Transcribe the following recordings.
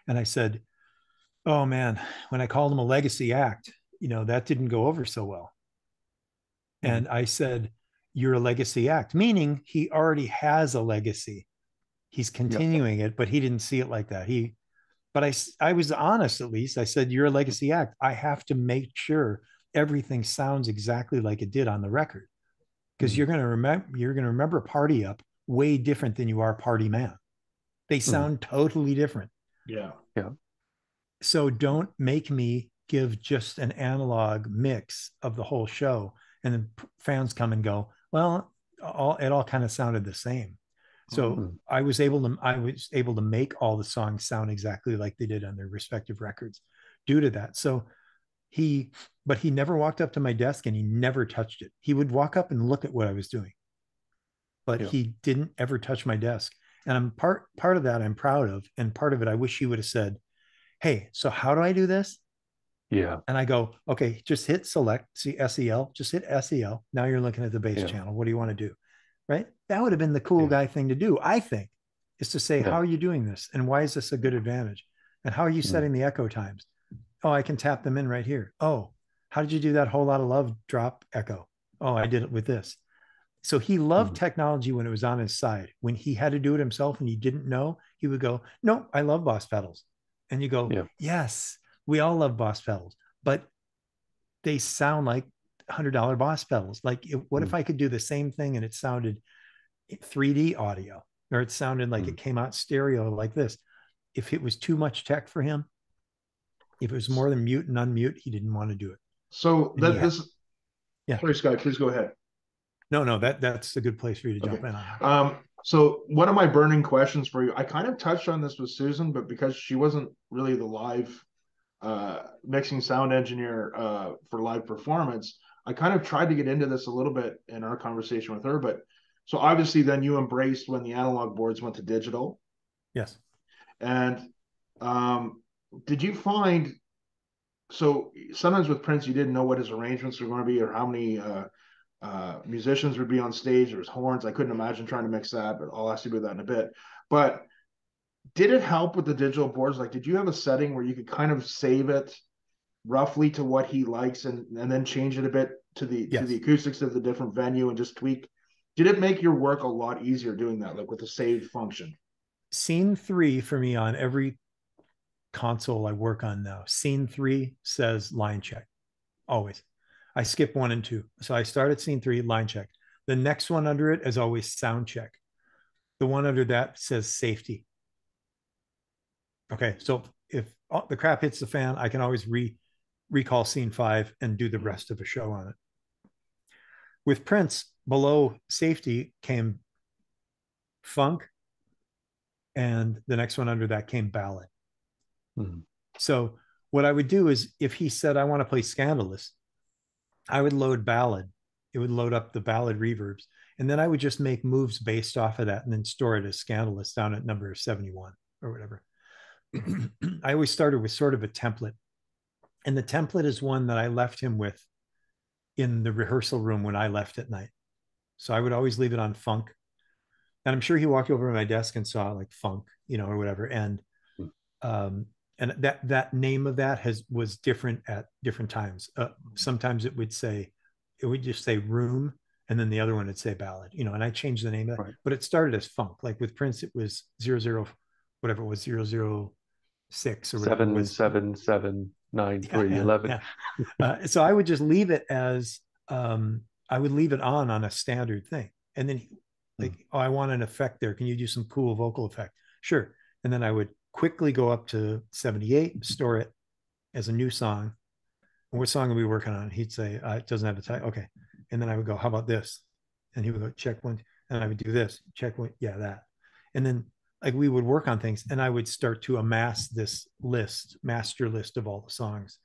And I said, oh man, when I called him a legacy act, that didn't go over so well. Mhm. And I said, you're a legacy act, meaning he already has a legacy. He's Yep. continuing it, but he didn't see it like that. But I was honest, at least. I said, you're a legacy act. I have to make sure everything sounds exactly like it did on the record, because Mhm. you're going to remember Party Up way different than you are Party Man. They Mhm. sound totally different. Yeah. Yeah. So don't make me give just an analog mix of the whole show, and then fans come and go, well, it all kind of sounded the same. So Mhm. I was able to make all the songs sound exactly like they did on their respective records due to that. So he but he never walked up to my desk and he never touched it. He would walk up and look at what I was doing, but Yeah. he didn't ever touch my desk. And I'm part of that I'm proud of, and part of it I wish he would have said, hey, so how do I do this? Yeah. And I go, okay, just hit select, see SEL, just hit SEL. Now you're looking at the bass Yeah. channel. What do you want to do? Right? That would have been the cool Yeah. guy thing to do, I think, is to say, Yeah. how are you doing this? And why is this a good advantage? And how are you Mhm. setting the echo times? Oh, I can tap them in right here. Oh, how did you do that whole lot of love drop echo? Oh, I did it with this. So he loved Mhm. technology when it was on his side. When he had to do it himself and he didn't know, he would go, no, I love Boss pedals. And you go, Yeah. yes, we all love Boss pedals, but they sound like $100 Boss pedals. Like, what if Mhm. I could do the same thing and it sounded 3D audio, or it sounded like Mhm. it came out stereo like this? If it was too much tech for him, if it was more than mute and unmute, he didn't want to do it. So And he that had, this. yeah, Sorry, Scott. Please go ahead. no, that's a good place for you to Okay. jump in on that. So one of my burning questions for you, I kind of touched on this with Susan, but because she wasn't really the live mixing sound engineer for live performance, I kind of tried to get into this a little bit in our conversation with her. But so obviously, then you embraced when the analog boards went to digital, Yes. and um, did you find so sometimes with Prince, you didn't know what his arrangements were going to be or how many musicians would be on stage. There was horns. I couldn't imagine trying to mix that, but I'll ask you about that in a bit. But did it help with the digital boards? Like, did you have a setting where you could kind of save it roughly to what he likes and then change it a bit to the Yes. acoustics of the different venue and just tweak? Did it make your work a lot easier doing that, like with the save function? Scene 3 for me on every console I work on now, scene 3 says line check always. I skip 1 and 2. So I start at scene 3, line check. The next one under it is always sound check. The one under that says safety. Okay. So if the crap hits the fan, I can always recall scene 5 and do the rest of a show on it. With Prince, below safety came funk, and the next one under that came ballad. Mhm. So what I would do is, if he said, I want to play Scandalous, I would load ballad. It would load up the ballad reverbs. And then I would just make moves based off of that and then store it as Scandalous down at number 71 or whatever. I always started with sort of a template. And the template is one that I left him with in the rehearsal room when I left at night. So I would always leave it on funk. And I'm sure he walked over to my desk and saw like funk, or whatever. Um, and that name of that was different at different times. Sometimes it would just say room, and then the other one would say ballad, and I changed the name of that, Right. but it started as funk. Like with Prince, it was 00, whatever it was, 006 or whatever it Seven, was. seven, seven, nine, Yeah, three, yeah, 11. yeah. So I would just leave it as I would leave it on a standard thing, and then like, Mhm. oh, I want an effect there. Can you do some cool vocal effect? Sure. And then I would quickly go up to 78, store it as a new song. And what song are we working on? He'd say, it doesn't have a title. Okay. And then I would go, how about this? And he would go, check one. And I would do this, check one. Yeah, that. And then like we would work on things, and I would start to amass this master list of all the songs.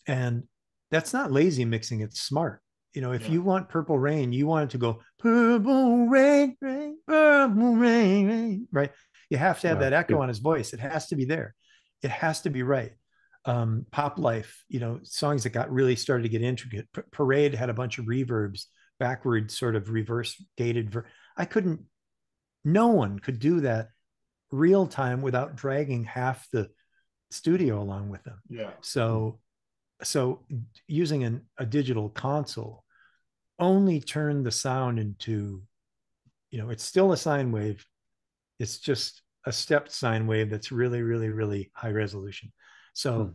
And that's not lazy mixing, it's smart. If Yeah. you want Purple Rain, you want it to go purple rain, rain, purple rain, rain, right? You have to have that Yeah. echo on his voice. It has to be there. It has to be right. Pop Life, songs that got really started to get intricate. Parade had a bunch of reverbs, backward sort of reverse gated. I couldn't, no one could do that real time without dragging half the studio along with them. Yeah. So using a digital console only turned the sound into, it's still a sine wave. It's just a stepped sine wave that's really, really, really high resolution. So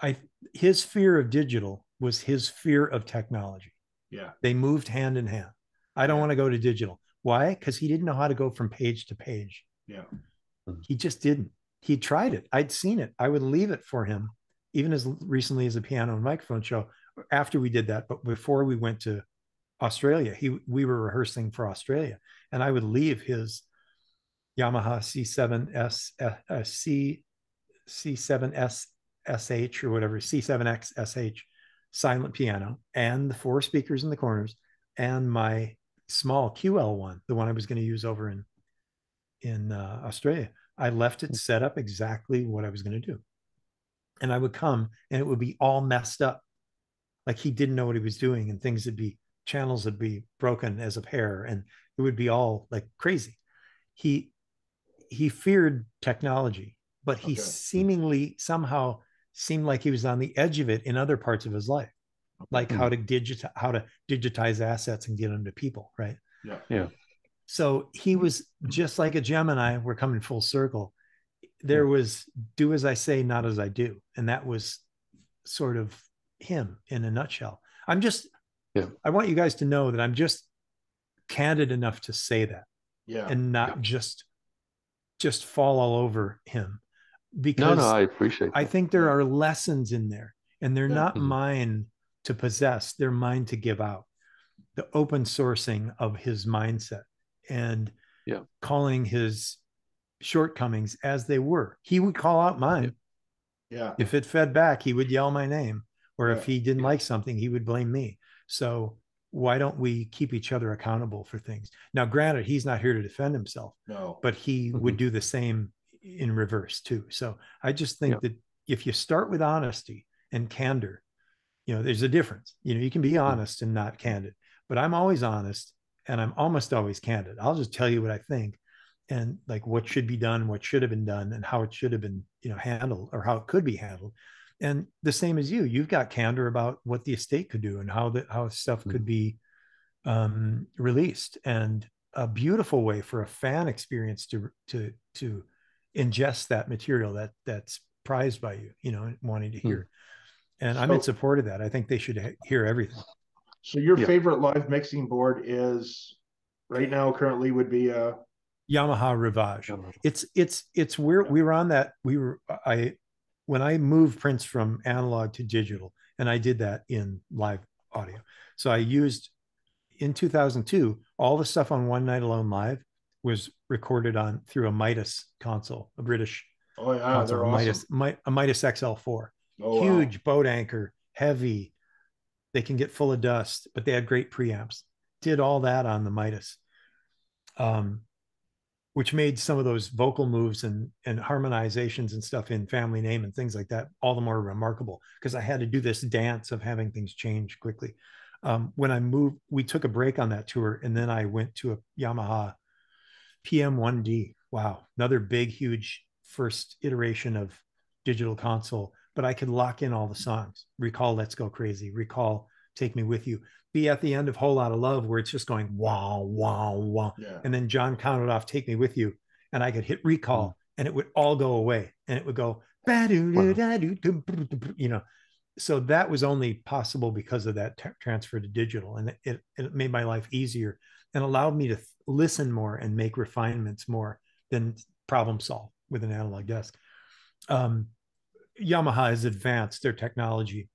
I his fear of digital was his fear of technology. Yeah. They moved hand in hand. I don't Yeah. want to go to digital. Why? Because he didn't know how to go from page to page. Yeah. He just didn't. He tried it. I'd seen it. I would leave it for him, even as recently as a piano and microphone show after we did that. But before we went to Australia, we were rehearsing for Australia, and I would leave his Yamaha C7S C7S SH or whatever, C7X SH silent piano, and the 4 speakers in the corners, and my small QL1, the one I was going to use over in Australia. I left it set up exactly what I was going to do. And I would come and it would be all messed up. Like he didn't know what he was doing, and channels would be broken as a pair, and it would be all like crazy. He feared technology, but he seemingly somehow seemed like he was on the edge of it in other parts of his life, like how to digitize assets and get them to people, right? Yeah. Yeah. So he was just like a Gemini. We're coming full circle. There was do as I say, not as I do. And that was sort of him in a nutshell. I want you guys to know that I'm just candid enough to say that. Yeah. And not just fall all over him, because no, I appreciate that. I think there are lessons in there, and they're not mine to possess. They're mine to give out. The open sourcing of his mindset and calling his shortcomings as they were. He would call out mine. Yeah. If it fed back, he would yell my name. Or if he didn't like something, he would blame me. So why don't we keep each other accountable for things? Now, granted, he's not here to defend himself, but he would do the same in reverse too. So I just think that if you start with honesty and candor, there's a difference. You can be honest and not candid, but I'm always honest and I'm almost always candid. I'll just tell you what I think, and like what should be done, what should have been done, and how it should have been, handled, or how it could be handled. And the same as you've got candor about what the estate could do and how stuff could be released, and a beautiful way for a fan experience to ingest that material that's prized by you, wanting to hear. And I'm in support of that. I think they should hear everything. So your favorite live mixing board is right now currently would be a Yamaha Rivage. It's where we were on that. When I moved Prince from analog to digital, and I did that in live audio. So I used in 2002, all the stuff on One Night Alone Live was recorded through a Midas console, a British console, they're awesome. a Midas XL4. Oh, huge boat anchor, heavy. They can get full of dust, but they had great preamps. Did all that on the Midas, which made some of those vocal moves and harmonizations and stuff in Family Name and things like that all the more remarkable, because I had to do this dance of having things change quickly. When I moved, we took a break on that tour, and then I went to a Yamaha PM1D. Wow, another big, huge first iteration of digital console, but I could lock in all the songs. Recall Let's Go Crazy, recall Take Me With You, be at the end of Whole Lot of Love, where it's just going wow, wow, wow. Yeah. And then John counted off Take Me With You, and I could hit recall and it would all go away, and it would go, so that was only possible because of that transfer to digital. And it made my life easier and allowed me to listen more and make refinements more than problem solve with an analog desk. Yamaha has advanced their technology.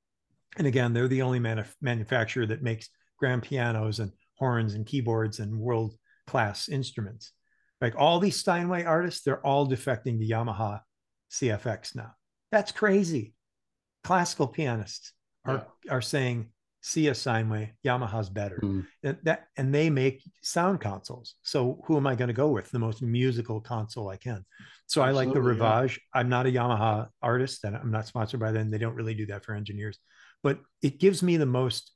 And again, they're the only manufacturer that makes grand pianos and horns and keyboards and world-class instruments. Like all these Steinway artists, they're all defecting to Yamaha CFX now. That's crazy. Classical pianists are saying, see a Steinway, Yamaha's better. And they make sound consoles. So who am I going to go with? The most musical console I can. So I like the Rivage. I'm not a Yamaha artist, and I'm not sponsored by them. They don't really do that for engineers, but it gives me the most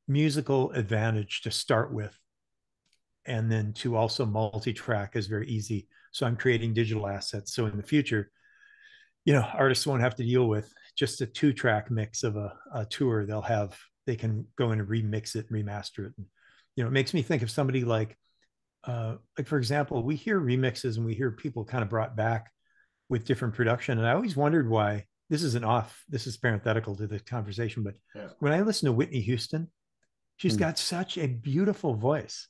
musical advantage to start with. And then to also multi-track is very easy. So I'm creating digital assets. So in the future, artists won't have to deal with just a 2-track mix of a tour. They can go in and remix it and remaster it. And, it makes me think of somebody like for example, we hear remixes and we hear people kind of brought back with different production. And I always wondered why. This is parenthetical to the conversation, but Yeah. when I listen to Whitney Houston, she's got such a beautiful voice.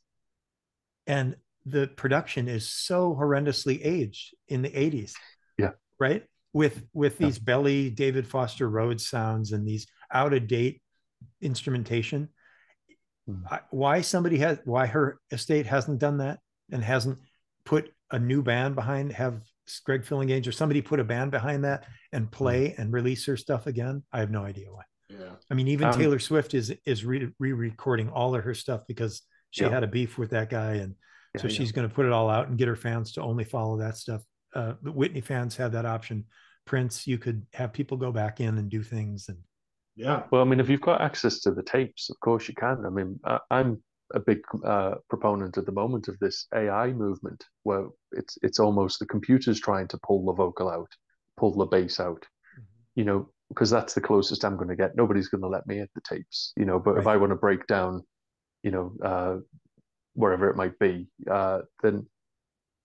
And the production is so horrendously aged in the 80s. Yeah. Right? With these belly David Foster Rhodes sounds and these out of date instrumentation. Why her estate hasn't done that and hasn't put a new band behind, have Greg Fillinghage or somebody put a band behind that and play and release her stuff again? I have no idea why. Yeah. I mean, even Taylor Swift is re-recording all of her stuff because she had a beef with that guy, and so she's going to put it all out and get her fans to only follow that stuff. The Whitney fans have that option. Prince, you could have people go back in and do things. And well, I mean, if you've got access to the tapes, of course you can. I mean, I'm a big proponent at the moment of this AI movement, where it's almost the computers trying to pull the vocal out, pull the bass out, because that's the closest I'm going to get. Nobody's going to let me at the tapes, but if I want to break down, wherever it might be, then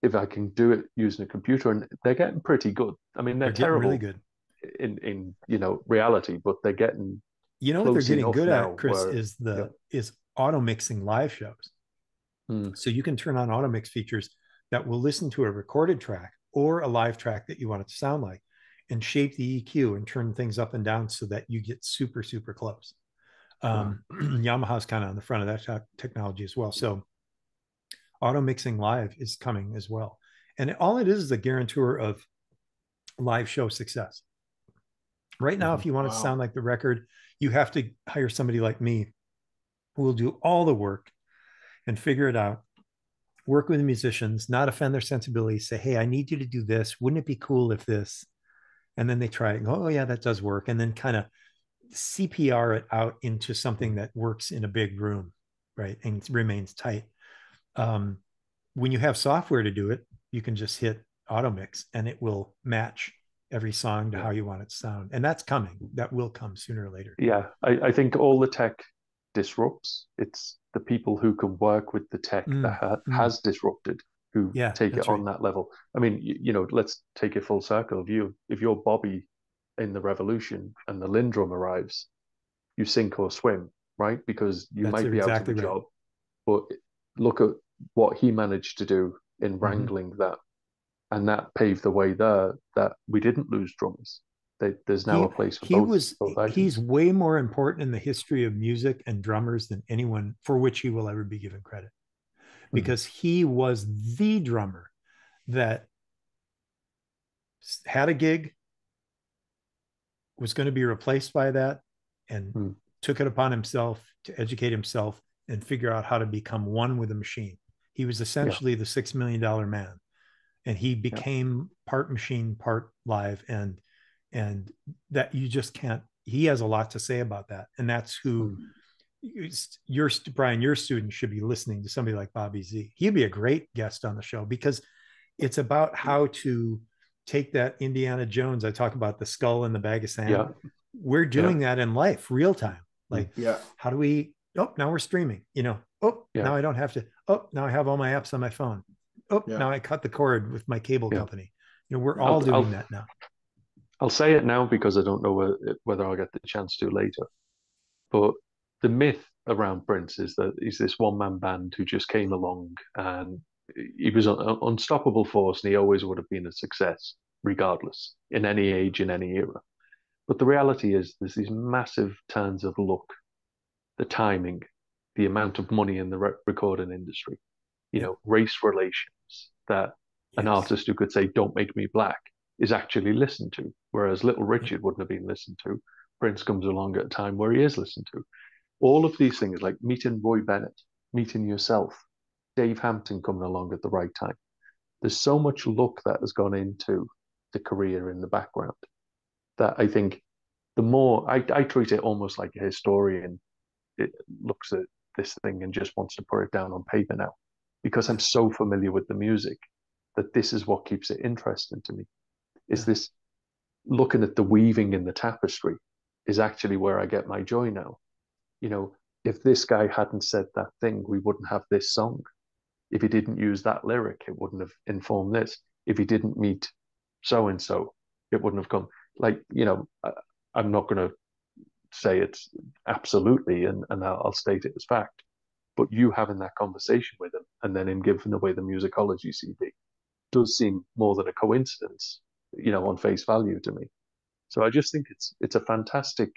if I can do it using a computer, and they're getting pretty good. I mean, they're terrible, really good in reality, but they're getting what they're getting good at, Chris, where, is auto mixing live shows. So you can turn on auto mix features that will listen to a recorded track or a live track that you want it to sound like, and shape the EQ and turn things up and down so that you get super, super close. Yamaha's kind of on the front of that technology as well. So auto mixing live is coming as well. And all it is a guarantor of live show success. Right now, if you want it to sound like the record, you have to hire somebody like me who will do all the work and figure it out, work with the musicians, not offend their sensibilities, say, hey, I need you to do this. Wouldn't it be cool if this? And then they try it and go, oh, yeah, that does work. And then kind of CPR it out into something that works in a big room, right? And remains tight. When you have software to do it, you can just hit auto mix and it will match every song to how you want it to sound. And that's coming. That will come sooner or later. Yeah, I think all the tech disrupts. It's the people who can work with the tech that has disrupted who take it on that level. I mean, let's take it full circle. If you're Bobby in the Revolution and the Lindrum arrives, you sink or swim, right? Because you might be out of the job, but look at what he managed to do in wrangling that. And that paved the way there that we didn't lose drummers. There's now a place for both items. He's way more important in the history of music and drummers than anyone for which he will ever be given credit. Because he was the drummer that had a gig, was going to be replaced by that, and took it upon himself to educate himself and figure out how to become one with the machine. He was essentially the $6 million man. And he became part machine, part live, and that you just can't. He has a lot to say about that, and that's who Brian, your student should be listening to somebody like Bobby Z. He'd be a great guest on the show because it's about how to take that Indiana Jones. I talk about the skull and the bag of sand. Yeah. We're doing that in life, real time. Like, how do we? Oh, now we're streaming. Now I don't have to. Oh, now I have all my apps on my phone. Oh, now I cut the cord with my cable company. We're all doing that now. I'll say it now because I don't know whether I'll get the chance to later. But the myth around Prince is that he's this one-man band who just came along and he was an unstoppable force and he always would have been a success, regardless, in any age, in any era. But the reality is there's these massive turns of luck, the timing, the amount of money in the recording industry, race relations, that an artist who could say, don't make me black, is actually listened to, whereas Little Richard wouldn't have been listened to. Prince comes along at a time where he is listened to. All of these things, like meeting Roy Bennett, meeting yourself, Dave Hampton coming along at the right time. There's so much luck that has gone into the career in the background that I think the more I treat it almost like a historian. It looks at this thing and just wants to put it down on paper now, because I'm so familiar with the music that this is what keeps it interesting to me. Is this looking at the weaving in the tapestry is actually where I get my joy now. You know, if this guy hadn't said that thing, we wouldn't have this song. If he didn't use that lyric, it wouldn't have informed this. If he didn't meet so and so, it wouldn't have come. Like, I'm not going to say it's absolutely, and I'll state it as fact. But you having that conversation with him and then him giving away the musicology CD does seem more than a coincidence, on face value to me. So I just think it's a fantastic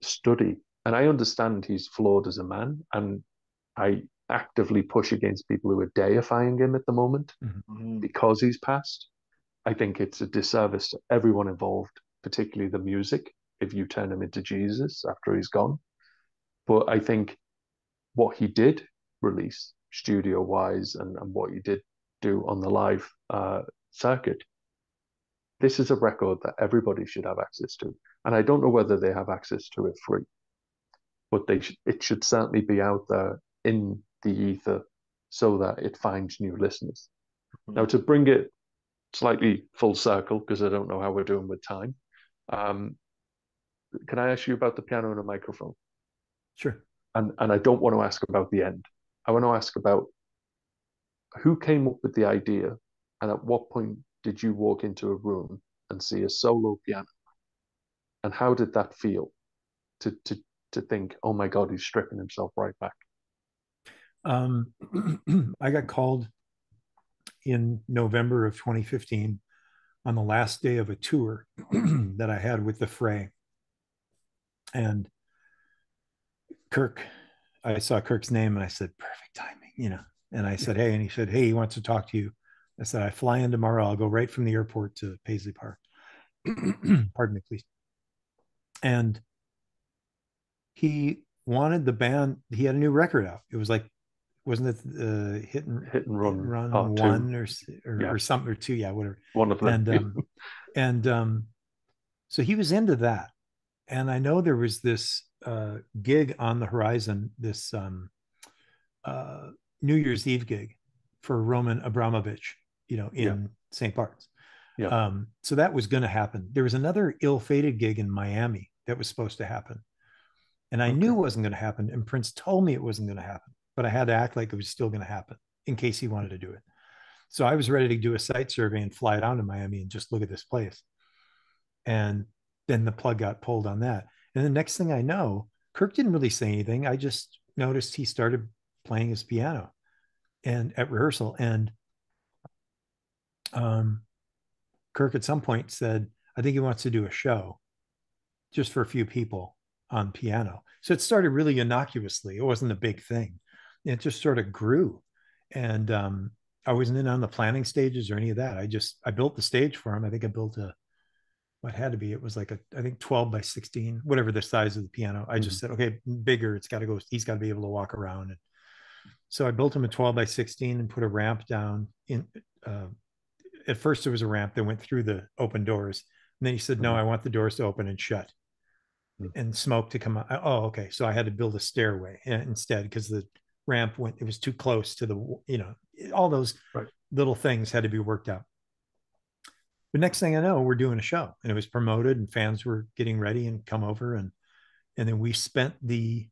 study. And I understand he's flawed as a man, and I actively push against people who are deifying him at the moment Mm-hmm. because he's passed. I think it's a disservice to everyone involved, particularly the music, if you turn him into Jesus after he's gone. But I think what he did release studio wise, and what he did do on the live circuit, this is a record that everybody should have access to. And I don't know whether they have access to it free, but it should certainly be out there in the ether so that it finds new listeners. Now, to bring it slightly full circle, because I don't know how we're doing with time, um, can I ask you about the piano and a microphone? Sure. And I don't want to ask about the end. I want to ask about who came up with the idea, and at what point did you walk into a room and see a solo piano, and how did that feel to think, oh my God, he's stripping himself right back? I got called in November of 2015 on the last day of a tour that I had with the Fray. And I saw Kirk's name and I said, perfect timing. And I said, hey, and he said, hey, he wants to talk to you. I said, I fly in tomorrow. I'll go right from the airport to Paisley Park. Pardon me, please. And he wanted the band. He had a new record out. It was like, wasn't it hit and run part one yeah. or something or two? Yeah, whatever. One of them. And so he was into that. And I know there was this gig on the horizon, this New Year's Eve gig for Roman Abramovich, in St. Bart's. Yeah. So that was going to happen. There was another ill-fated gig in Miami that was supposed to happen. And I knew it wasn't going to happen. And Prince told me it wasn't going to happen, but I had to act like it was still going to happen in case he wanted to do it. So I was ready to do a site survey and fly down to Miami and just look at this place. And then the plug got pulled on that. And the next thing I know, Kirk didn't really say anything. I just noticed he started playing his piano and at rehearsal. And Kirk at some point said, I think he wants to do a show just for a few people on piano. So it started really innocuously. It wasn't a big thing. It just sort of grew. And I wasn't in on the planning stages or any of that. I built the stage for him. I think I built what had to be, it was like I think 12 by 16, whatever the size of the piano. I just said, okay, bigger, it's got to go, he's got to be able to walk around. And so I built him a 12 by 16 and put a ramp down in, at first there was a ramp that went through the open doors. And then he said, no, I want the doors to open and shut and smoke to come out. Oh, okay. So I had to build a stairway instead because the ramp it was too close to the, all those little things had to be worked out. But next thing I know, we're doing a show and it was promoted and fans were getting ready and come over. And then we spent the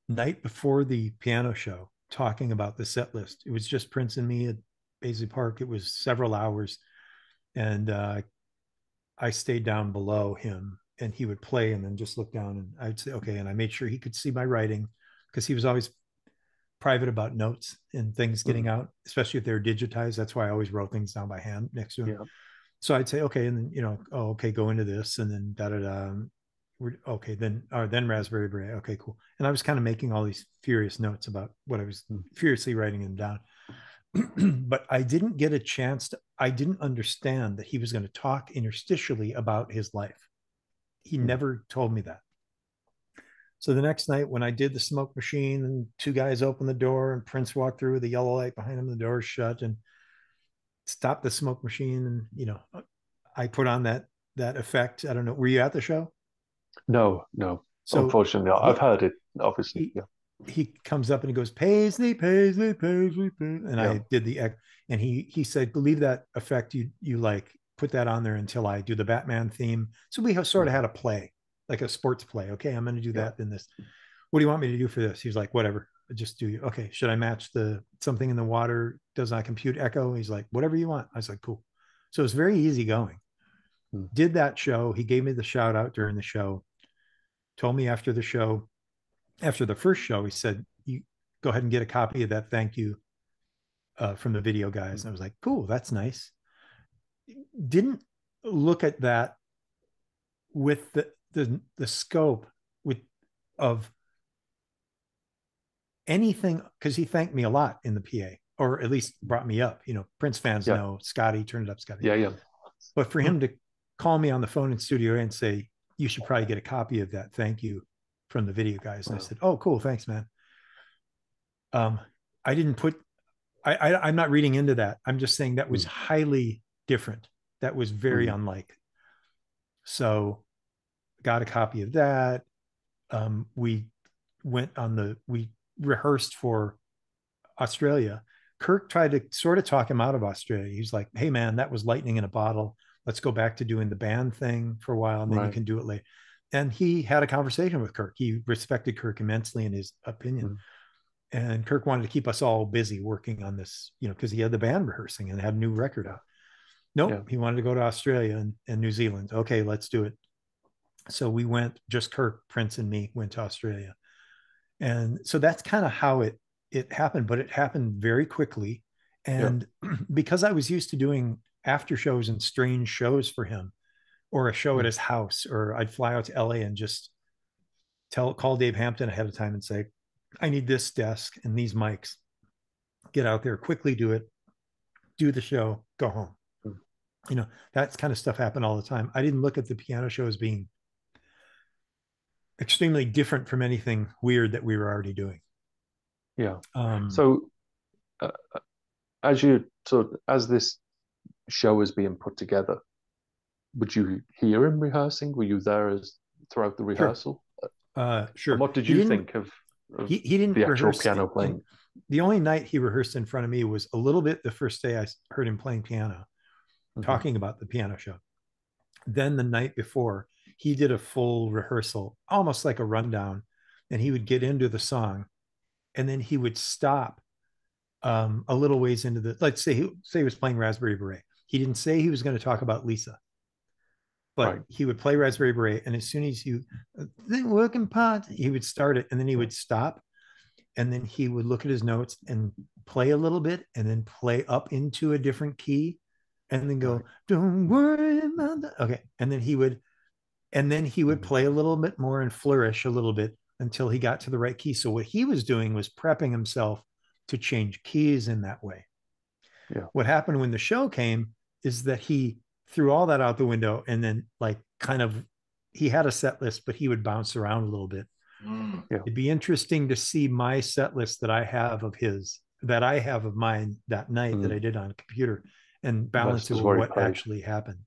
night before the piano show talking about the set list. It was just Prince and me at Paisley Park. It was several hours. And I stayed down below him and he would play and then just look down and I'd say, okay. And I made sure he could see my writing because he was always private about notes and things getting out, especially if they're digitized. That's why I always wrote things down by hand next to him. Yeah. So I'd say, okay. And then, okay, go into this and then da-da-da. Okay, then Raspberry Beret. Okay, cool. And I was kind of making all these furious notes about what I was furiously writing them down. But I didn't get a chance I didn't understand that he was going to talk interstitially about his life. He never told me that. So the next night when I did the smoke machine and two guys opened the door and Prince walked through with a yellow light behind him, the door shut and stopped the smoke machine. And, I put on that effect. I don't know. Were you at the show? No. So unfortunately, I've heard it, obviously. He comes up and he goes, Paisley, Paisley, Paisley, Paisley. And I did and he said, believe that effect you like, put that on there until I do the Batman theme. So we sort of had a play, like a sports play. Okay, I'm going to do Yeah. that. Then this. What do you want me to do for this? He's like, whatever. Just do you. Okay. Should I match the something in the water? Does not compute echo? He's like, whatever you want. I was like, cool. So it's very easy going. Did that show. He gave me the shout out during the show. Told me after the show, after the first show, he said, you go ahead and get a copy of that. Thank you from the video guys. And I was like, cool, that's nice. Didn't look at that with the scope with of anything, because he thanked me a lot in the PA, or at least brought me up. You know, Prince fans know Scottie, turn it up, Scottie. Yeah, yeah. But for him to call me on the phone in Studio A and say, you should probably get a copy of that. Thank you from the video guys. And I said, oh, cool. Thanks, man. I didn't put, I'm not reading into that. I'm just saying that was highly different. That was very unlike. So got a copy of that. We rehearsed for Australia. Kirk tried to sort of talk him out of Australia. He's like, hey man, that was lightning in a bottle. Let's go back to doing the band thing for a while, and then you can do it later. And he had a conversation with Kirk. He respected Kirk immensely in his opinion. And Kirk wanted to keep us all busy working on this, you know, because he had the band rehearsing and had a new record out. Nope, he wanted to go to Australia and New Zealand. Okay, let's do it. So we went, just Kirk, Prince, and me went to Australia. And so that's kind of how it happened, but it happened very quickly. And because I was used to doing after shows and strange shows for him, or a show at his house, or I'd fly out to LA and just call Dave Hampton ahead of time and say, I need this desk and these mics. Get out there, quickly do it, do the show, go home. You know, that kind of stuff happened all the time. I didn't look at the piano show as being extremely different from anything weird that we were already doing. Yeah. So as this show is being put together, would you hear him rehearsing? Were you there throughout the rehearsal? Sure. And what did you think of he didn't the actual rehearse piano playing? The only night he rehearsed in front of me was a little bit the first day I heard him playing piano, talking about the piano show. Then the night before, he did a full rehearsal, almost like a rundown, and he would get into the song, and then he would stop a little ways into the, let's say he was playing Raspberry Beret. He didn't say he was going to talk about Lisa, but he would play Raspberry Beret, and as soon as the working part, he would start it, and then he would stop, and then he would look at his notes and play a little bit, and then play up into a different key, and then go, don't worry about that. Okay. And then he would play a little bit more and flourish a little bit until he got to the right key. So what he was doing was prepping himself to change keys in that way. Yeah. What happened when the show came is that he threw all that out the window, and then he had a set list, but he would bounce around a little bit. It'd be interesting to see my set list that I have of mine that night that I did on a computer, and balance it with what actually happened.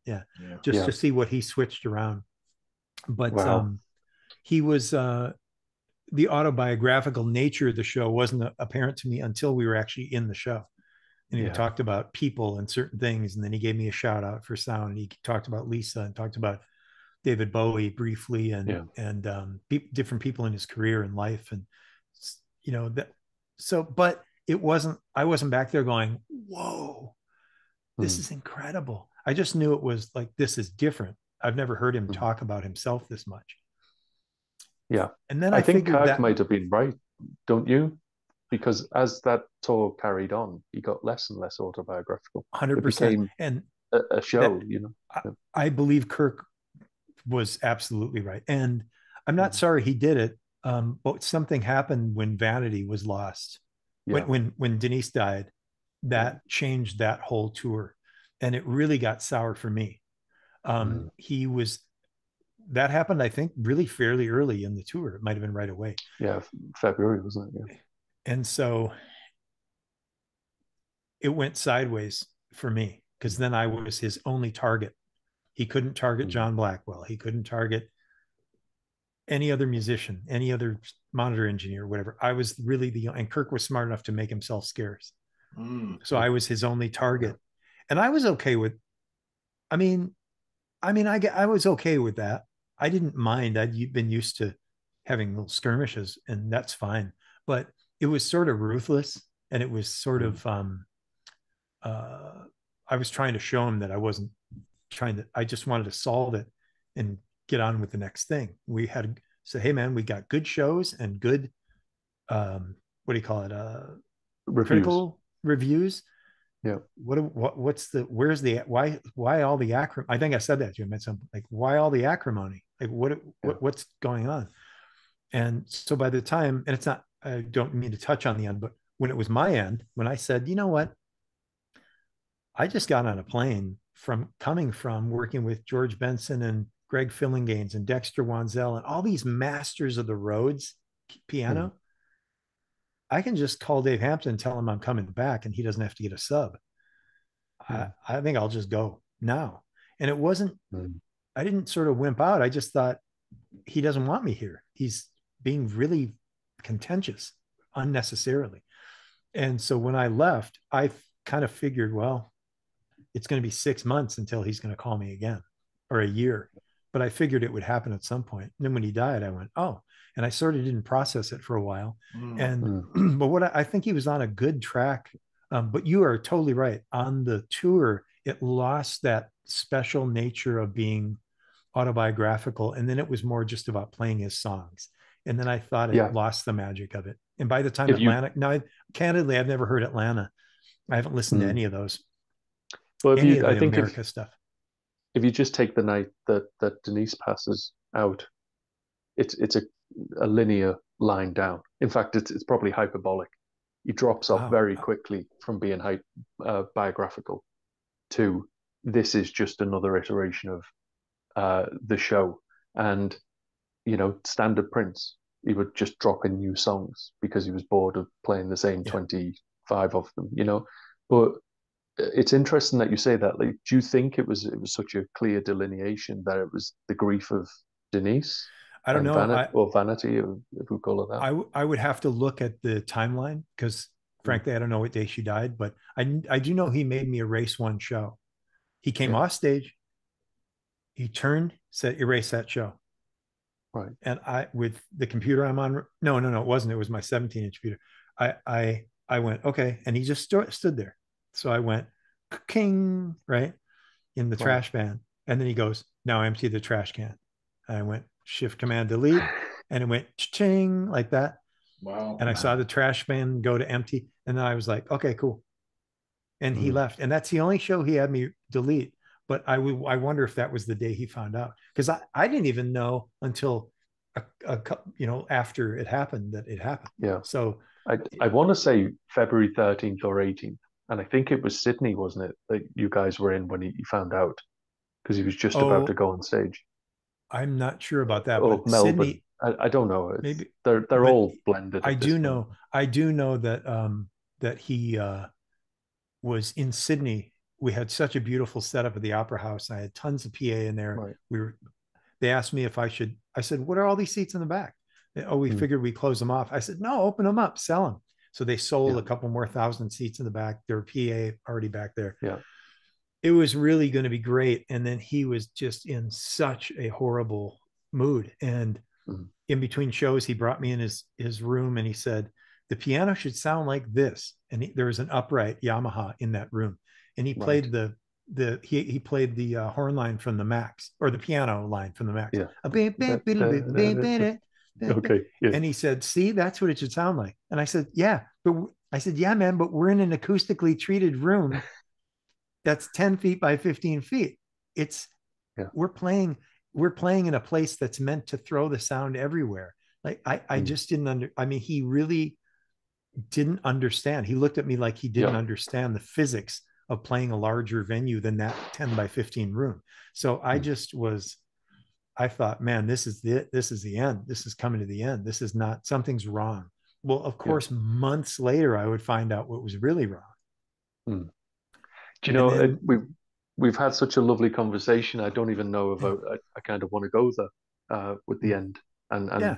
To see what he switched around. But he was the autobiographical nature of the show wasn't apparent to me until we were actually in the show. And he talked about people and certain things, and then he gave me a shout out for sound, and he talked about Lisa and talked about David Bowie briefly, and different people in his career and life, and you know that. So, but I wasn't back there going, whoa, this is incredible. I just knew it was like, this is different. I've never heard him talk about himself this much. Yeah. And then I think Kirk might have been right, don't you? Because as that tour carried on, he got less and less autobiographical. 100%. It became a show, you know. I believe Kirk was absolutely right. And I'm not sorry he did it. But something happened when Vanity was lost. When Denise died, that changed that whole tour, and it really got sour for me. That happened, I think, really fairly early in the tour. It might have been right away. Yeah, February, wasn't it? Yeah. And so it went sideways for me, because then I was his only target. He couldn't target John Blackwell. He couldn't target any other musician, any other monitor engineer, whatever. I was really and Kirk was smart enough to make himself scarce. So I was his only target. And I was okay with I mean, I was okay with that. I didn't mind. I'd been used to having little skirmishes, and that's fine. But it was sort of ruthless, and it was sort Mm. of uh, I was trying to show him that I wasn't trying to. I just wanted to solve it and get on with the next thing. We had to say, hey man, we got good shows and good what do you call it? Reviews. Critical reviews. Yeah. What's the where's the why all the acrim? I think I said that to him at some like why all the acrimony? Like Yeah. what's going on? And so by the time, and it's not, I don't mean to touch on the end, but when it was my end, when I said, you know what, I just got on a plane from coming from working with George Benson and Greg Fillinganes and Dexter Wansell and all these masters of the Rhodes Mm. piano. I can just call Dave Hampton and tell him I'm coming back and he doesn't have to get a sub. I, Mm. I think I'll just go now. And it wasn't, Mm. I didn't sort of wimp out. I just thought he doesn't want me here. He's being really contentious unnecessarily. And so when I left, I kind of figured, well, it's going to be 6 months until he's going to call me again or a year. But I figured it would happen at some point. And then when he died, I went, oh, and I sort of didn't process it for a while. Mm. And, Mm. but I think he was on a good track. But you are totally right. On the tour, it lost that special nature of being autobiographical. And then it was more just about playing his songs. And then I thought it Yeah. lost the magic of it. And by the time If you, Atlanta, now, candidly, I've never heard Atlanta. I haven't listened to mm. any of those, Well, if any you, of I the think America stuff. if you just take the night that Denise passes out, it's a linear line down. In fact, it's probably hyperbolic. He drops off Wow. very quickly from being biographical to this is just another iteration of the show. And standard Prince, he would just drop in new songs because he was bored of playing the same Yeah. 25 of them. But it's interesting that you say that. Like, do you think it was such a clear delineation that it was the grief of Denise I don't and know. vanity, or if we call it that? I would have to look at the timeline because Mm. frankly, I don't know what day she died, but I do know he made me erase one show. He came Yeah, off stage, he turned, said, erase that show. right. And with the computer I'm on, no, it wasn't. It was my 17-inch computer. I went, okay. And he just stood there. So I went, king, right, in the Right. trash can. And then he goes, now empty the trash can. And I went, shift command delete. And it went ching like that. Wow. And I saw the trash can go to empty. And then I was like, okay, cool. And he Mm. left. And that's the only show he had me delete. But I wonder if that was the day he found out. Because I didn't even know until after it happened that it happened. Yeah. So I want to say February 13th or 18th. And I think it was Sydney, wasn't it, that you guys were in when he found out because he was just about to oh, go on stage. I'm not sure about that, Or but Melbourne. Sydney I don't know. maybe, They're but all blended at this point. I do know that that he was in Sydney. We had such a beautiful setup at the Opera House. I had tons of PA in there. Right. They asked me if I said, what are all these seats in the back? Oh, we Mm. figured we close them off. I said, no, open them up, sell them. So they sold Yeah. a couple more thousand seats in the back. There were PA already back there. Yeah. It was really going to be great. And then he was just in such a horrible mood. And Mm. in between shows, he brought me in his room and he said, the piano should sound like this. And there was an upright Yamaha in that room. And he Right. played he played the horn line from the Max, or the piano line from the Max. Yeah. Okay. Yeah. And he said, see, that's what it should sound like. And I said, yeah, yeah, man, but we're in an acoustically treated room that's 10 feet by 15 feet. It's Yeah. we're playing in a place that's meant to throw the sound everywhere. Like I Mm. just didn't he really didn't understand. He looked at me like he didn't Yeah. understand the physics of playing a larger venue than that 10 by 15 room. So Mm. I thought, man, this is the end. This is coming to the end. This is not, something's wrong. Well, of Yeah. course, months later, I would find out what was really wrong. Mm. Do you And know, then, we've had such a lovely conversation. I don't even know if yeah, I kind of want to go there with the end and yeah,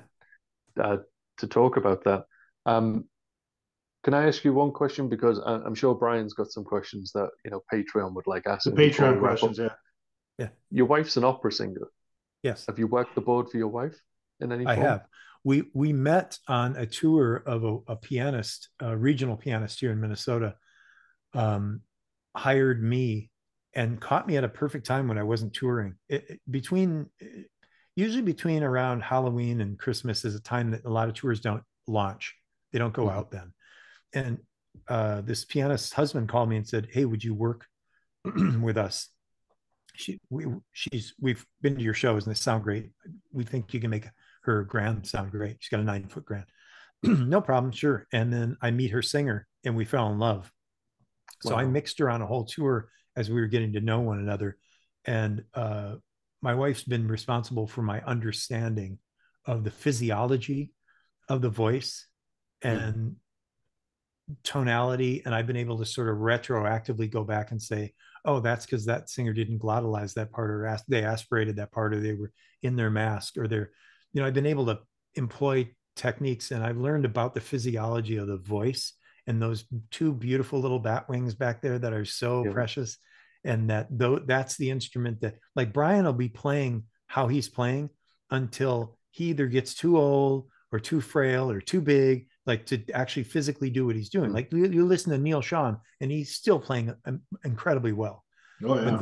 uh, to talk about that. Um, can I ask you one question? Because I'm sure Brian's got some questions that Patreon would like The asking before we Patreon wrap up. questions, yeah. Yeah. Your wife's an opera singer. Yes, Have you worked the board for your wife in any I form? have. We met on a tour of a pianist, a regional pianist here in Minnesota, um, hired me and caught me at a perfect time when I wasn't touring. Usually between around Halloween and Christmas is a time that a lot of tours don't launch. They don't go Mhm. out then. And this pianist's husband called me and said, "Hey, would you work with us? We've been to your shows and they sound great. We think you can make her grand sound great. She's got a 9 foot grand." No problem, sure. And then I meet her singer and we fell in love. So I Wow. mixed her on a whole tour as we were getting to know one another. And my wife's been responsible for my understanding of the physiology of the voice Mm. and tonality. And I've been able to sort of retroactively go back and say, oh, that's because that singer didn't glottalize that part, or they aspirated that part, or they were in their mask, or they're, I've been able to employ techniques, and I've learned about the physiology of the voice and those two beautiful little bat wings back there that are so Yeah. precious. And that's the instrument that, like, Brian will be playing how he's playing until he either gets too old or too frail or too big, like, to actually physically do what he's doing. Mm. Like, you listen to Neil Sean and he's still playing incredibly well. Oh But yeah.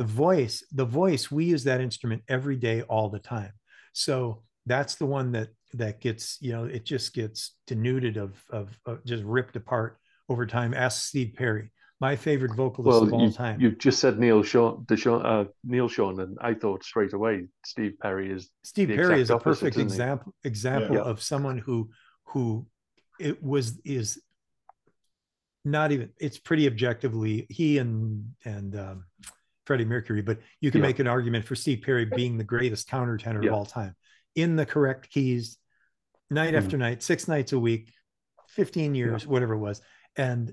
the voice, we use that instrument every day, all the time. So that's the one that gets, it just gets denuded of just ripped apart over time. Ask Steve Perry, my favorite vocalist Well, of all time. you just said Neil Sean, and I thought straight away Steve Perry is Steve the Perry is exact a opposite, perfect isn't he? Yeah. example Yeah. of someone who it was is not even, it's pretty objectively he and Freddie Mercury, but you can Yeah. make an argument for Steve Perry being the greatest countertenor of Yeah. all time, in the correct keys, night Mm. after night, 6 nights a week, 15 Yeah. years, whatever it was, and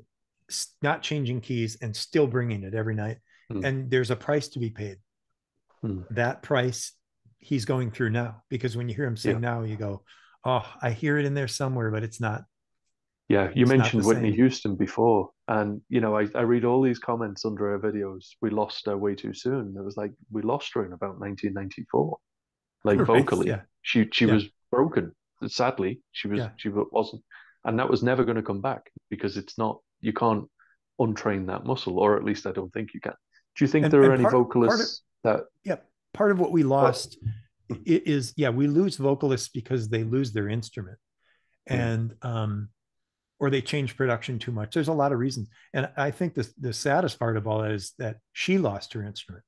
not changing keys and still bringing it every night. Mm. And there's a price to be paid. Mm. That price he's going through now, because when you hear him Yeah. sing now, you go, oh, I hear it in there somewhere, but Yeah, you it's not the mentioned Whitney same. Houston before, and I read all these comments under her videos. We lost her way too soon. It was like we lost her in about 1994. Like Right? vocally, Yeah. she Yeah. was broken. Sadly, Yeah. she wasn't, and that was never going to come back because it's not. You can't untrain that muscle, or at least I don't think you can. Do you think and there are and any part of vocalists that? yeah, part of what we Oh, lost is, yeah, we lose vocalists because they lose their instrument, mm, and or they change production too much. There's a lot of reasons, and I think the saddest part of all that is that she lost her instrument.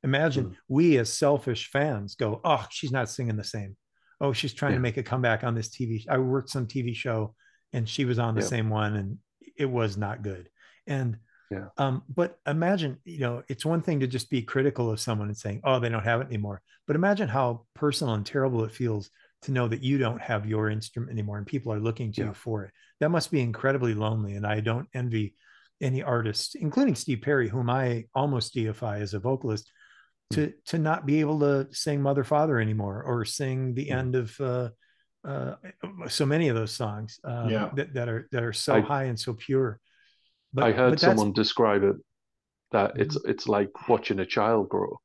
Imagine mm, we as selfish fans go, oh, she's not singing the same. Oh, she's trying to yeah, make a comeback on this TV. I worked some TV show and she was on the yeah, same one and it was not good. And yeah, but imagine, it's one thing to just be critical of someone and saying, oh, they don't have it anymore. But imagine how personal and terrible it feels to know that you don't have your instrument anymore and people are looking to yeah, you for it. That must be incredibly lonely. And I don't envy any artist, including Steve Perry, whom I almost deify as a vocalist, mm, to not be able to sing Mother Father anymore, or sing the mm. end of uh, so many of those songs Yeah. that are so I high and so pure. I But heard that's someone describe it that Mhm. it's like watching a child grow up.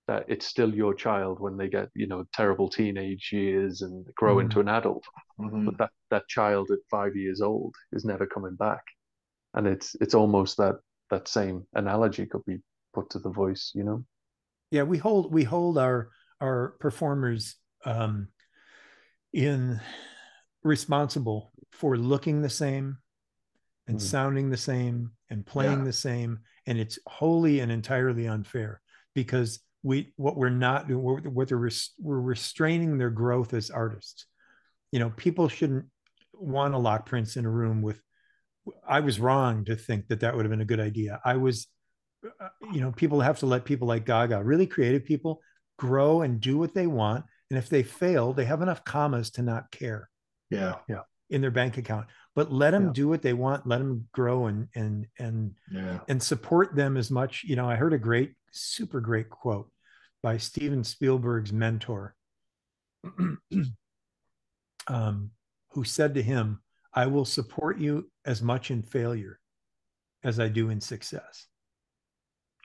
That it's still your child when they get terrible teenage years and grow into Mhm. an adult, Hmm. but that child at 5 years old is never coming back, and it's almost that same analogy could be put to the voice. Yeah, we hold our performers in responsible for looking the same and Mm. sounding the same and playing Yeah. the same, and it's wholly and entirely unfair, because what we're not doing, we're restraining their growth as artists. People shouldn't want to lock Prince in a room with. I was wrong to think that would have been a good idea. I was, people have to let people like Gaga, really creative people, grow and do what they want. And if they fail, they have enough commas to not care Yeah. Yeah, in their bank account. But let them yeah, do what they want, let them grow, Yeah. and support them as much. I heard a great, super great quote by Steven Spielberg's mentor, who said to him, I will support you as much in failure as I do in success.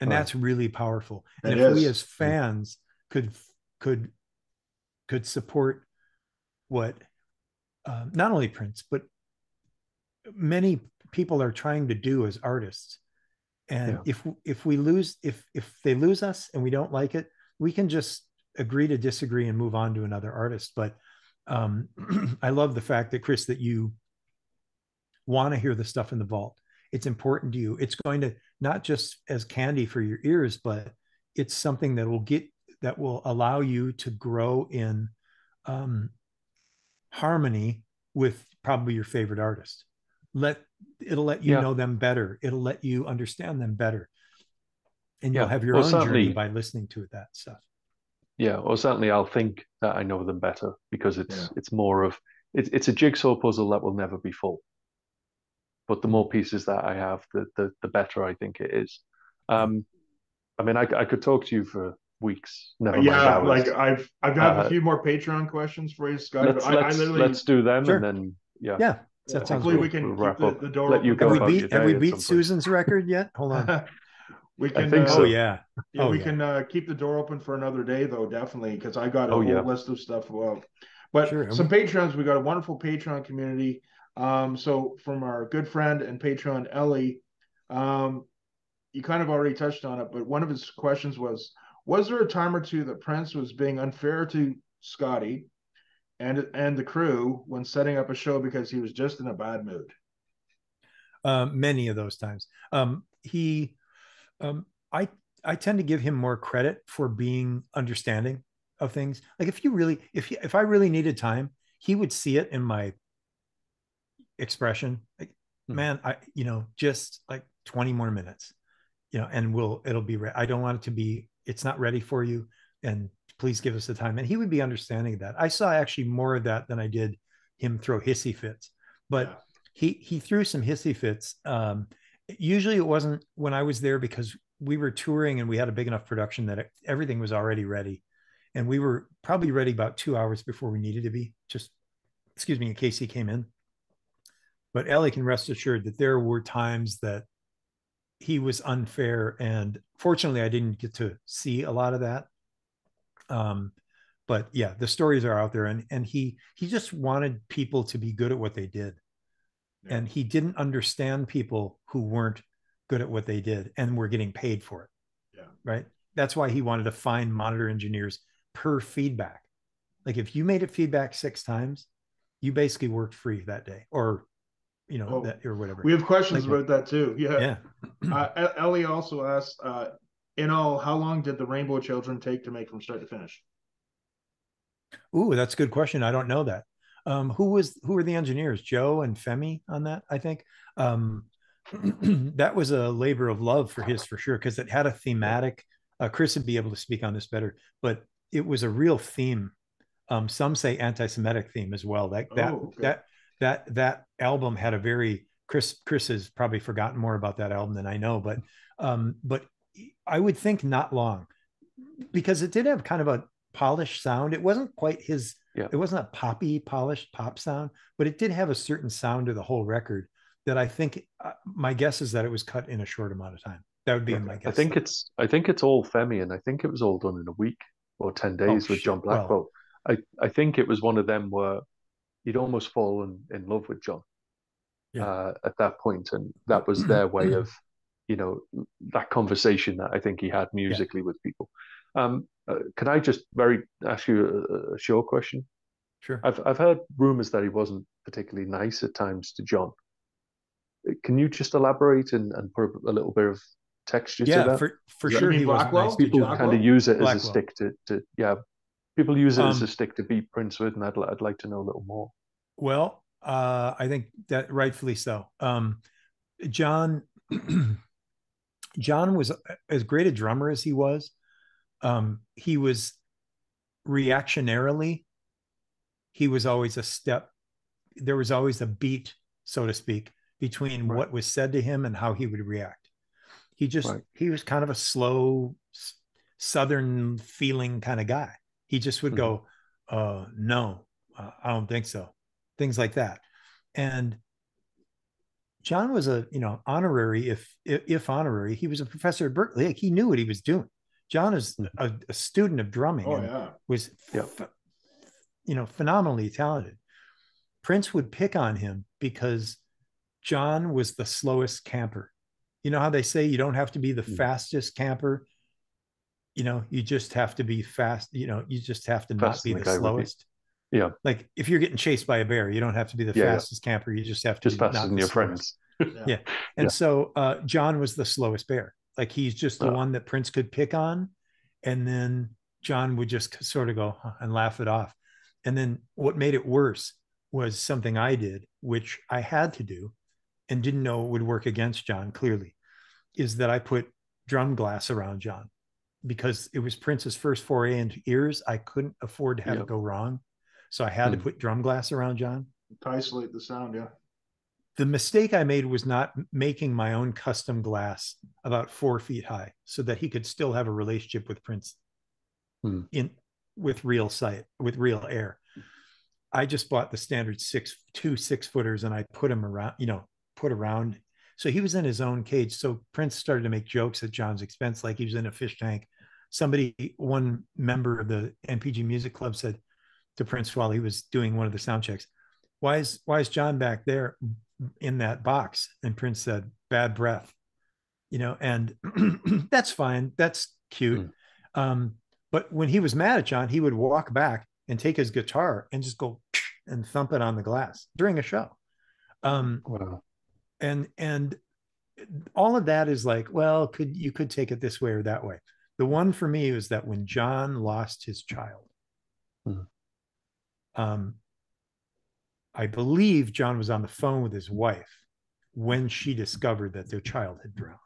And Right. that's really powerful. And It if we is. as fans could could support what not only Prince, but many people are trying to do as artists. And Yeah. if we lose, if they lose us and we don't like it, we can just agree to disagree and move on to another artist. But um, I love the fact that, Chris, that you want to hear the stuff in the vault. It's important to you. It's going to not just as candy for your ears, but it's something that will allow you to grow in um, harmony with probably your favorite artist. Let It'll let you Yeah. know them better. It'll let you understand them better, and you'll Yeah. have your Well, own journey certainly. by listening to that stuff. Yeah. Well, certainly, I'll think that I know them better because Yeah. it's more of it's a jigsaw puzzle that will never be full. But the Mm, more pieces that I have, the better I think it is. yeah. I mean, I could talk to you for weeks, never mind Yeah, like hours. I've have a Uh, few more Patreon questions for you, Scotty, but I literally, let's do them, and Sure. then yeah, Yeah. That sounds hopefully we great. we'll can keep wrap up. the door Let you open Have go for we about your beat Have we day at beat some point. Susan's record yet? Hold on. we I can think Oh so. yeah. yeah, Oh we yeah. can keep the door open for another day though, definitely, because I got a Oh whole yeah, list of stuff. Well, but Sure. And some Patreons, we got a wonderful Patreon community. So from our good friend and Patreon Ellie, you kind of already touched on it, but one of his questions was there a time or two that Prince was being unfair to Scottie and the crew when setting up a show because he was just in a bad mood? many of those times. He, um, I, I tend to give him more credit for being understanding of things. Like if I really needed time, he would see it in my expression. Like, hmm. man, just like 20 more minutes, and it'll be. I don't want it to be. It's not ready for you, and please give us the time. And he would be understanding of that. I saw actually more of that than I did him throw hissy fits, Yeah, but he threw some hissy fits. Usually it wasn't when I was there because we were touring and we had a big enough production that everything was already ready, and we were probably ready about 2 hours before we needed to be. Just excuse me, in case he came in. But Ellie can rest assured that there were times that he was unfair, and fortunately, I didn't get to see a lot of that. Um, but yeah, the stories are out there, and he just wanted people to be good at what they did, yeah, and he didn't understand people who weren't good at what they did and were getting paid for it. yeah. Right? That's why he wanted to find monitor engineers per feedback. Like if you made it feedback 6 times, you basically worked free that day, or Oh, that or whatever. we have questions Like about that too. Yeah. yeah. Ellie also asked, in all, how long did the Rainbow Children take to make from start to finish? Ooh, that's a good question. I don't know that. Who were the engineers? Joe and Femi on that, I think. Um, that was a labor of love for sure, because it had a thematic. Chris would be able to speak on this better, but it was a real theme. Some say anti-Semitic theme as well. Oh, okay. That album had a very Chris has probably forgotten more about that album than I know, but I would think not long, because it did have kind of a polished sound. It wasn't quite his. Yeah. It wasn't a poppy, polished pop sound, but it did have a certain sound to the whole record that I think. My guess is that it was cut in a short amount of time. That would be Yeah. my I guess, think though. it's all Femi, and I think it was all done in a week or 10 days Oh with John shit. Well, Blackwell. I think it was one of them where you'd almost fallen in love with John yeah. at that point, and that was their way of, you know, that conversation that I think he had Yeah. musically with people. Can I just very ask you a short question? Sure. I've heard rumors that he wasn't particularly nice at times to John. Can you just elaborate and put a little bit of texture to Yeah. that? For You sure, mean he wasn't nice Blackwell? to People John. kind of Blackwell? use it as a Blackwell. stick to yeah. People use it as a Um, stick to beat Prince with, and I'd like to know a little more. well, I think that rightfully so. John John was as great a drummer as he was. He was reactionarily, he was always a step. There was always a beat, so to speak, between Right, what was said to him and how he would react. right. He was kind of a slow, southern feeling kind of guy. He just would Hmm. go, no, I don't think so, things like that. And John was a, honorary, if honorary, he was a professor at Berkeley. Like, he knew what he was doing. John is a student of drumming Oh and yeah. was, Yeah. phenomenally talented. Prince would pick on him because John was the slowest camper. You know how they say you don't have to be the fastest camper, you just have to be fast, you just have to not Faster be than the the guy with you. slowest. Yeah. Like, if you're getting chased by a bear, you don't have to be the Yeah. Yeah. fastest camper, you just have to Just be faster not than the your slowest. friends. Yeah. Yeah. And Yeah. so John was the slowest bear. Like, he's just the Oh, one that Prince could pick on. And then John would just sort of go and laugh it off. And then what made it worse was something I did, which I had to do and didn't know would work against John clearly, is that I put drum glass around John because it was Prince's first foray into ears. I couldn't afford to have yeah. it go wrong. So I had to put drum glass around John. To isolate the sound. Yeah. The mistake I made was not making my own custom glass about 4 feet high so that he could still have a relationship with Prince in with real sight, with real air. I just bought the standard 6 footers and I put him around, put around. So he was in his own cage. So Prince started to make jokes at John's expense, like he was in a fish tank. One member of the NPG Music Club said to Prince while he was doing one of the sound checks, why is John back there in that box? And Prince said, bad breath, and that's fine. That's cute. But when he was mad at John, he would walk back and take his guitar and just go and thump it on the glass during a show. Wow. And all of that is like, well, you could take it this way or that way. The one for me was that when John lost his child, I believe John was on the phone with his wife when she discovered that their child had drowned.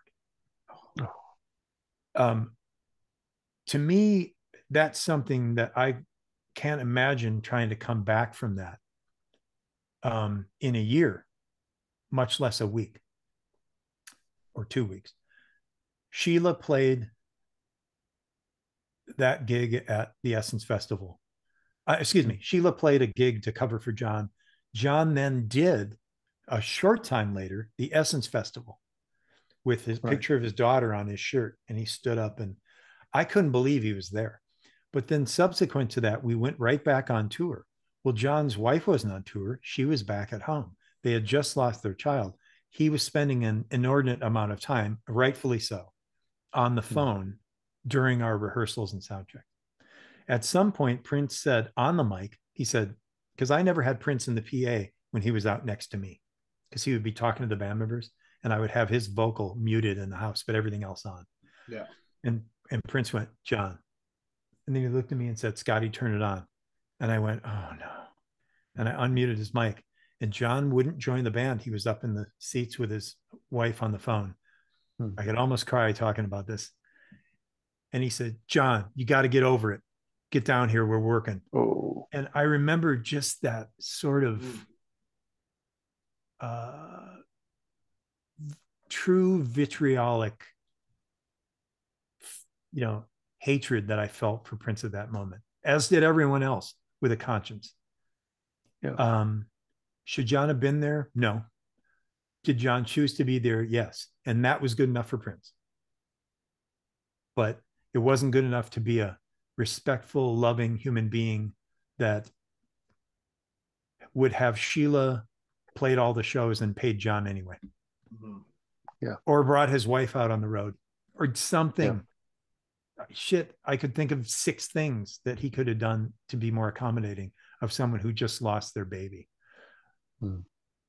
To me, that's something that I can't imagine trying to come back from that in a year, much less a week or 2 weeks. Sheila played that gig at the Essence Festival. Sheila played a gig to cover for John. John then did, a short time later, the Essence Festival with his picture of his daughter on his shirt. And he stood up, and I couldn't believe he was there. But then subsequent to that, we went right back on tour. Well, John's wife wasn't on tour. She was back at home. They had just lost their child. He was spending an inordinate amount of time, rightfully so, on the phone during our rehearsals and sound check. At some point, Prince said on the mic, he said, because I never had Prince in the PA when he was out next to me, because he would be talking to the band members and I would have his vocal muted in the house, but everything else on. Yeah. And Prince went, John. And then he looked at me and said, Scottie, turn it on. And I went, oh no. And I unmuted his mic. And John wouldn't join the band. He was up in the seats with his wife on the phone. I could almost cry talking about this. And he said, John, you got to get over it. Get down here. We're working. Oh. And I remember just that sort of true vitriolic, hatred that I felt for Prince at that moment, as did everyone else with a conscience. Yeah. Should John have been there? No. Did John choose to be there? Yes. And that was good enough for Prince. But it wasn't good enough to be a respectful, loving human being that would have Sheila played all the shows and paid John anyway. Yeah. Or brought his wife out on the road or something. Shit, I could think of 6 things that he could have done to be more accommodating of someone who just lost their baby.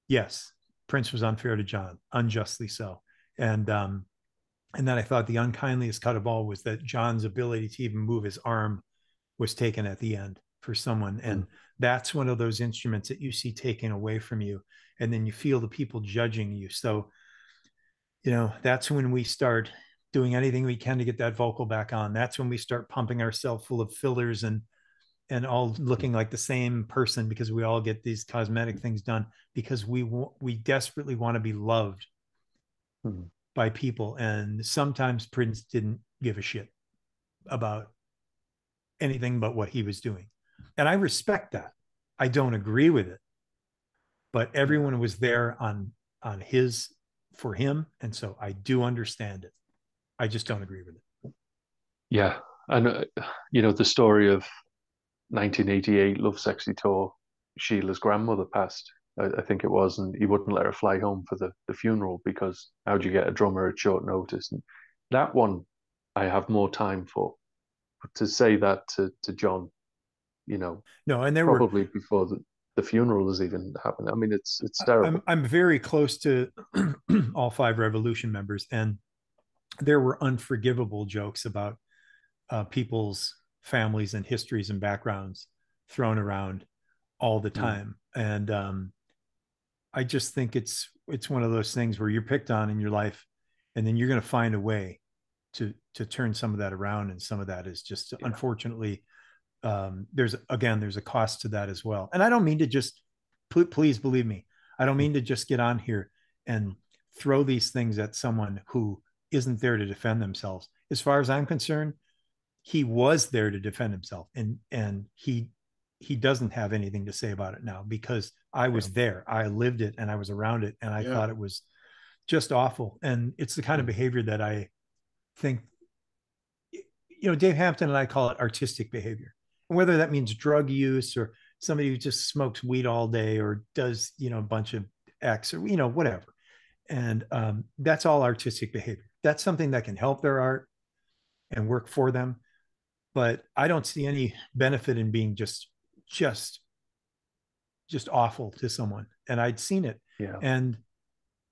Yes, Prince was unfair to John, unjustly so. And then I thought the unkindliest cut of all was that John's ability to even move his arm was taken at the end for someone. And that's one of those instruments that you see taken away from you. And then you feel the people judging you. So, that's when we start doing anything we can to get that vocal back on. That's when we start pumping ourselves full of fillers and all looking like the same person, because we all get these cosmetic things done because we desperately want to be loved by people. And sometimes Prince didn't give a shit about anything but what he was doing. And I respect that. I don't agree with it, but everyone was there on on his for him, and so I do understand it. I just don't agree with it. Yeah, and the story of 1988 Love Sexy Tour. Sheila's grandmother passed, I think it was, and he wouldn't let her fly home for the funeral because how'd you get a drummer at short notice? And that one I have more time for. But to say that to John, No, and there were probably before the funeral has even happened. I mean, it's terrible. I'm very close to all five Revolution members, and there were unforgivable jokes about people's families and histories and backgrounds thrown around all the Mm, time. And I just think it's one of those things where you're picked on in your life, and then you're going to find a way to turn some of that around, and some of that is just yeah. unfortunately there's a cost to that as well. And I don't mean to just please believe me, I don't mean to just get on here and throw these things at someone who isn't there to defend themselves. As far as I'm concerned, he was there to defend himself, and he doesn't have anything to say about it now because I Yeah. was there, I lived it, and I was around it, and I Yeah. thought it was just awful. And it's the kind of Mm, behavior that I think, Dave Hampton and I call it artistic behavior. And whether that means drug use or somebody who just smokes weed all day or does, a bunch of X or, whatever. And that's all artistic behavior. That's something that can help their art and work for them. But I don't see any benefit in being just, just awful to someone. And I'd seen it. yeah. And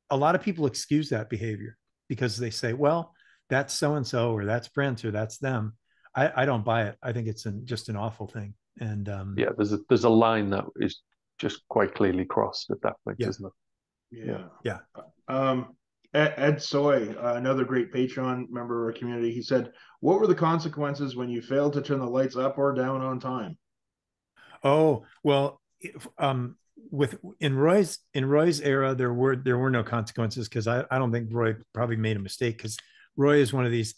a lot of people excuse that behavior because they say, well, that's so and so, or that's Prince, or that's them. I don't buy it. I think it's just an awful thing. And Yeah, there's a line that is just quite clearly crossed at that point, yeah, isn't it? Yeah. Yeah. yeah. Um, Ed Soy, another great Patreon member of our community, he said, "What were the consequences when you failed to turn the lights up or down on time?" Oh well, with in Roy's era, there were no consequences because I don't think Roy probably made a mistake because Roy is one of these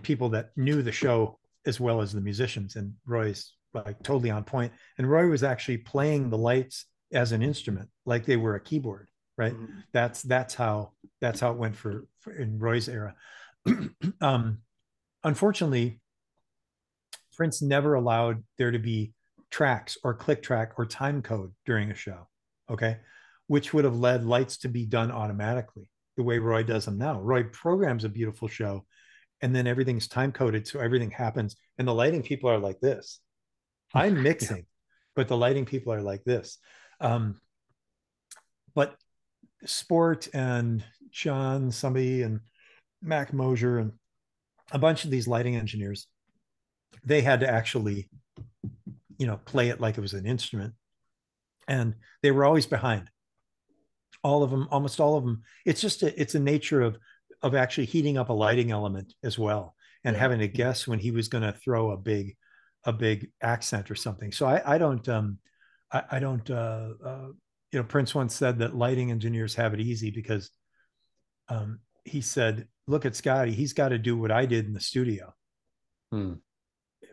people that knew the show as well as the musicians, and Roy's like totally on point. And Roy was actually playing the lights as an instrument, like they were a keyboard, right? Mhm. That's how it went for in Roy's era. um, Unfortunately, Prince never allowed there to be tracks or click track or time code during a show. Okay. Which would have led lights to be done automatically the way Roy does them now. Roy programs a beautiful show and then everything's time coded. So everything happens. And the lighting people are like this. I'm Yeah. mixing, but the lighting people are like this. Um, but Sport and John, somebody, and Mac Mosier, and a bunch of these lighting engineers, they had to actually play it like it was an instrument, and they were always behind. All of them, almost all of them. It's a nature of actually heating up a lighting element as well, and Yeah. having to guess when he was going to throw a big accent or something. So I don't I don't Prince once said that lighting engineers have it easy because he said, look at Scottie, he's got to do what I did in the studio, Mm,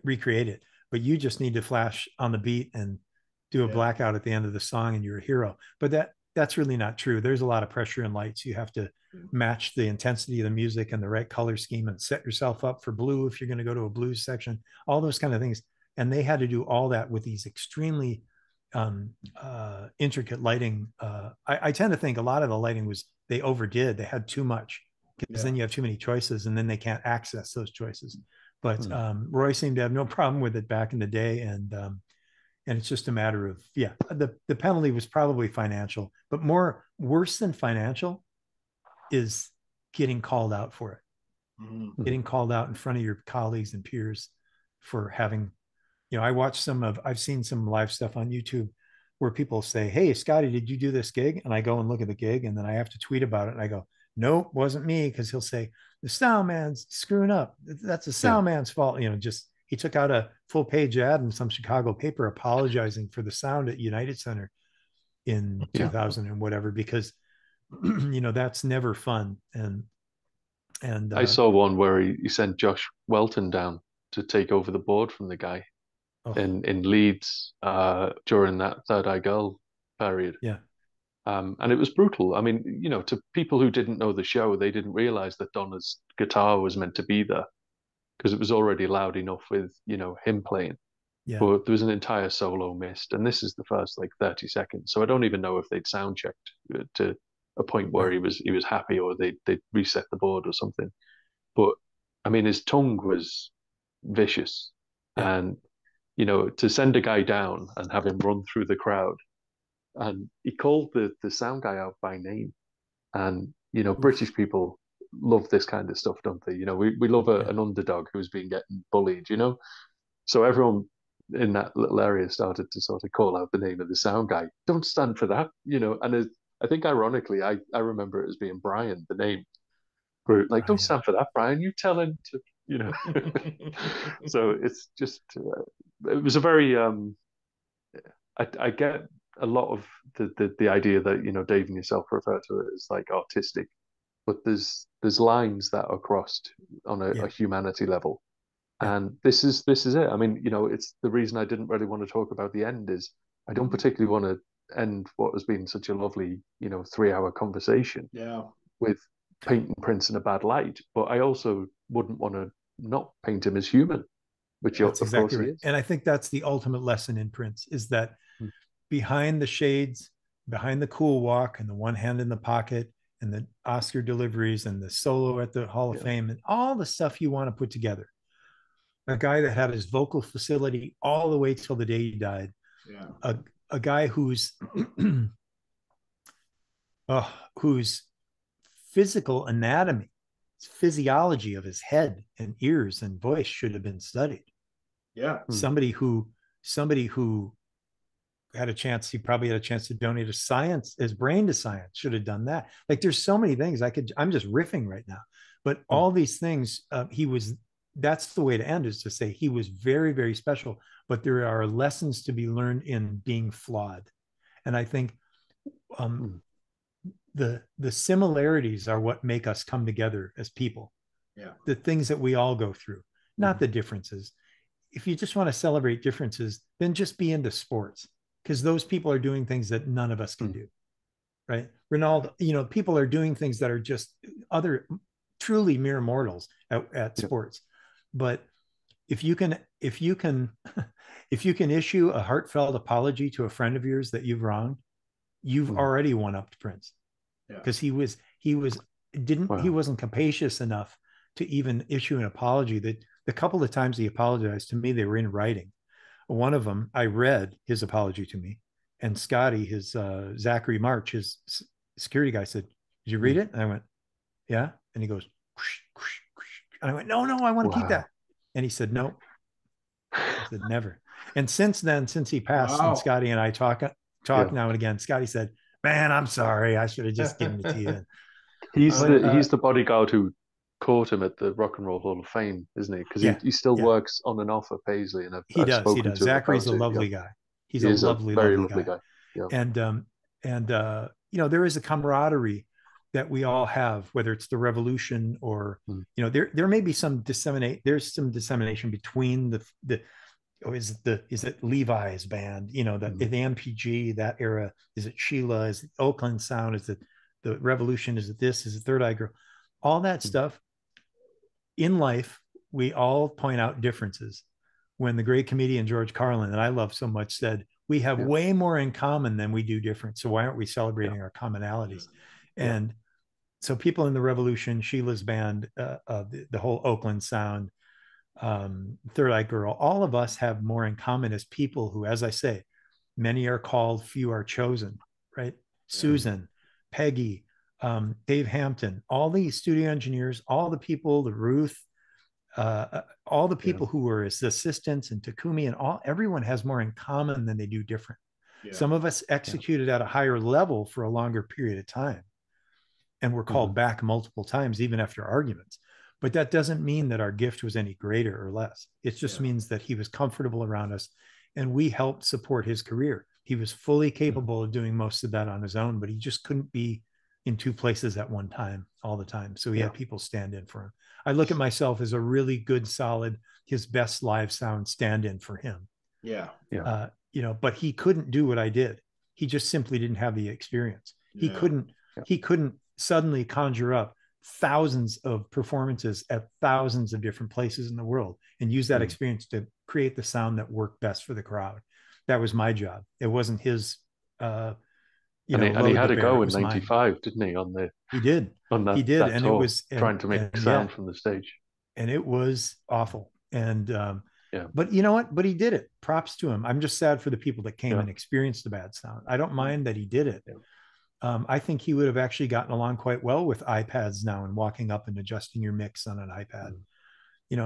recreate it. But you just need to flash on the beat and do a Yeah. blackout at the end of the song and you're a hero. But that's really not true. There's a lot of pressure in lights. You have to match the intensity of the music and the right color scheme and set yourself up for blue if you're going to go to a blues section, all those kind of things. And they had to do all that with these extremely intricate lighting. I tend to think a lot of the lighting was they overdid. They had too much because Yeah. then you have too many choices and then they can't access those choices. But mm. Roy seemed to have no problem with it back in the day, and it's just a matter of the penalty was probably financial, but more worse than financial is getting called out for it, Mhm. Mm. getting called out in front of your colleagues and peers for having. I've seen some live stuff on YouTube where people say, "Hey, Scottie, did you do this gig?" And I go and look at the gig, and then I have to tweet about it, and I go, "Nope, wasn't me," because he'll say the sound man's screwing up. That's the Yeah. sound man's fault. just he took out a full page ad in some Chicago paper apologizing for the sound at United Center in Yeah. 2000 and whatever because that's never fun. And I saw one where he sent Josh Welton down to take over the board from the guy oh in Leeds during that Third Eye Girl period. yeah, And it was brutal. I mean, to people who didn't know the show, they didn't realize that Donna's guitar was meant to be there because it was already loud enough with, him playing. Yeah. But there was an entire solo missed, and this is the first like 30 seconds. So I don't even know if they'd sound checked to a point where Right. he was happy, or they'd reset the board or something. But I mean, his tongue was vicious, Yeah. and to send a guy down and have him run through the crowd, and he called the sound guy out by name. And Oof. British people love this kind of stuff, don't they? We love Yeah. an underdog who's been getting bullied. So everyone in that little area started to sort of call out the name of the sound guy. Don't stand for that, And I think ironically, I remember it as being Brian, the name. Where, like, don't Brian. stand for that, Brian. You tell him to, So it's just, it was a very, I get a lot of the idea that Dave and yourself refer to it as like artistic, but there's lines that are crossed on a Yeah. humanity level, Yeah. and this is it. I mean, it's the reason I didn't really want to talk about the end is I don't particularly want to end what has been such a lovely 3-hour conversation Yeah. with painting Prince in a bad light, but I also wouldn't want to not paint him as human, which Yeah. That's of exactly course he right. is. And I think that's the ultimate lesson in Prince is that Mm. behind the shades, behind the cool walk and the one hand in the pocket and the Oscar deliveries and the solo at the Hall of Yeah. Fame and all the stuff you want to put together. A guy that had his vocal facility all the way till the day he died. Yeah. A guy whose physical anatomy, physiology of his head and ears and voice should have been studied. Yeah. Mm. Somebody who had a chance, he probably had a chance to donate his brain to science, should have done that. Like there's so many things I'm just riffing right now, but Mm. all these things, that's the way to end, is to say he was very, very special, but there are lessons to be learned in being flawed. And I think um, Mm. the similarities are what make us come together as people. Yeah. The things that we all go through, not Mm. the differences. If you just want to celebrate differences, then just be into sports, because those people are doing things that none of us can Mm. do. Right? Ronaldo, people are doing things that are just other truly mere mortals at Yeah. sports. But if you can, if you can issue a heartfelt apology to a friend of yours that you've wronged, you've Mm. already won up to Prince, Yeah. because he Wow. wasn't capacious enough to even issue an apology. That the couple of times he apologized to me, they were in writing. One of them, I read his apology to me, and Scottie, his Zachary March, his security guy, said, "Did you read Mm. it?" And I went, "Yeah." And he goes, and I went, "No, no, I want to keep Wow. that." And he said, "No." He said, "Never." And since then, since he passed, and Wow. Scottie and I talk Yeah. now and again, Scottie said, "Man, I'm sorry. I should have just given it to you." He's But the he's the bodyguard who caught him at the Rock and Roll Hall of Fame, isn't he? Because he, yeah, he still yeah, works on and off at Paisley, and I've, he I've does. He spoken does. to him Zachary's about a it. Yeah, lovely guy. He's he a is a lovely, very lovely lovely guy. guy. Yeah. And there is a camaraderie that we all have, whether it's the revolution or Mm. there may be some there's some dissemination between the or is it Levi's band, the Mm. MPG, that era, is it Sheila, is it Oakland Sound, is it the revolution, is it this, is it Third Eye Girl, all that Mm. stuff. In life we all point out differences. When the great comedian George Carlin, that I love so much, said, "We have Yeah. way more in common than we do different. So why aren't we Yeah. celebrating our commonalities?" Yeah. And so people in the revolution, Sheila's band, the whole Oakland Sound, Third Eye Girl, all of us have more in common as people who, as I say, many are called, few are chosen, right? Yeah. Mm. Susan, Peggy, Dave Hampton, all the studio engineers, all the people, the Ruth, all the Yeah. people who were his assistants, and Takumi, and everyone has more in common than they do different. Yeah. Some of us Yeah. executed at a higher level for a longer period of time and were Mm-hmm. called back multiple times, even after arguments. But that doesn't mean that our gift was any greater or less. It just Yeah. means that he was comfortable around us and we helped support his career. He was fully Mm. capable of doing most of that on his own, but he just couldn't be in two places at one time all the time. So he Yeah. had people stand in for him. I look at myself as a really good, solid, his best live sound stand in for him. Yeah. Yeah. But he couldn't do what I did. He just simply didn't have the experience. He Yeah. couldn't he couldn't suddenly conjure up thousands of performances at thousands of different places in the world and use that experience to create the sound that worked best for the crowd. That was my job. It wasn't his And he load had to a bear. It go in was mine. '95, didn't he? He did. On He did. that And it tour, was trying to make yeah, sound from the stage. and it was awful. And Yeah, but you know what? But he did it. Props to him. I'm just sad for the people that came yeah, and experienced the bad sound. I don't mind that he did it. yeah. I think he would have actually gotten along quite well with iPads now and walking up and adjusting your mix on an iPad.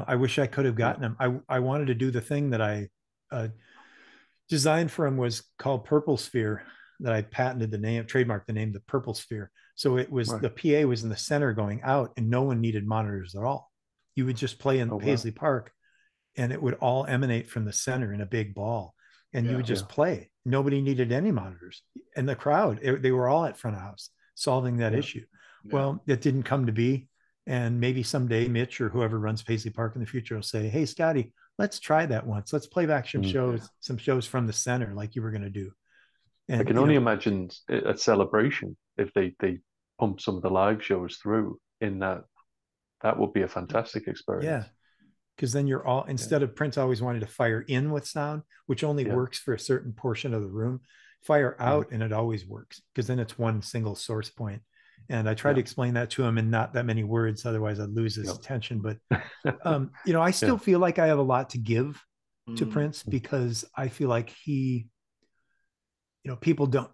I wish I could have Yeah. gotten him. I wanted to do the thing that I designed for him was called Purple Sphere, that I patented the name, trademarked the name, the Purple Sphere. So it was Right. the PA was in the center going out, and no one needed monitors at all. You would just play in Paisley Park, and it would all emanate from the center in a big ball, and you would just play. Nobody needed any monitors, and the crowd, they were all at front of house solving that issue. Well, it didn't come to be, and maybe someday Mitch or whoever runs Paisley Park in the future will say, "Hey, Scottie, let's try that once. Let's play back some shows from the center like you were going to do." And I can only imagine a celebration if they pump some of the live shows through in that. That would be a fantastic experience. Yeah, because then you're all, instead of Prince always wanted to fire in with sound, which only works for a certain portion of the room, fire out and it always works, because then it's one single source point. And I tried to explain that to him in not that many words, otherwise I'd lose his attention. But I still feel like I have a lot to give to Prince, because I feel like people don't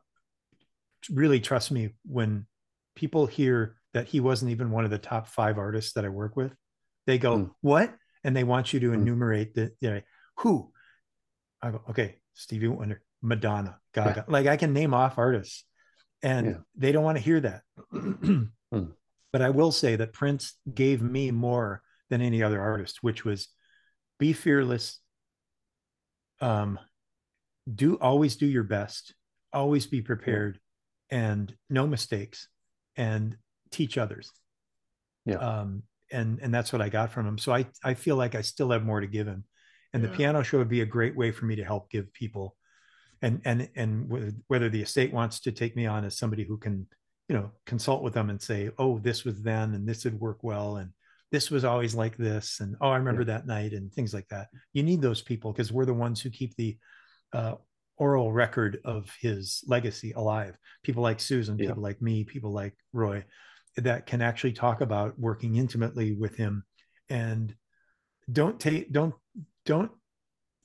really trust me when people hear that he wasn't even one of the top 5 artists that I work with. They go, "What?" And they want you to enumerate who. I go, "Okay, Stevie Wonder, Madonna, Gaga." Like, I can name off artists, and they don't want to hear that. But I will say that Prince gave me more than any other artist, which was be fearless. Always do your best, always be prepared, and no mistakes, and teach others. And that's what I got from him. So I feel like I still have more to give him, and the piano show would be a great way for me to help give people, and whether the estate wants to take me on as somebody who can consult with them and say, "Oh, this was then, and this would work well, and this was always like this, and oh, I remember that night," and things like that. You need those people, because we're the ones who keep the oral record of his legacy alive. People like Susan, people like me, people like Roy, that can actually talk about working intimately with him. And don't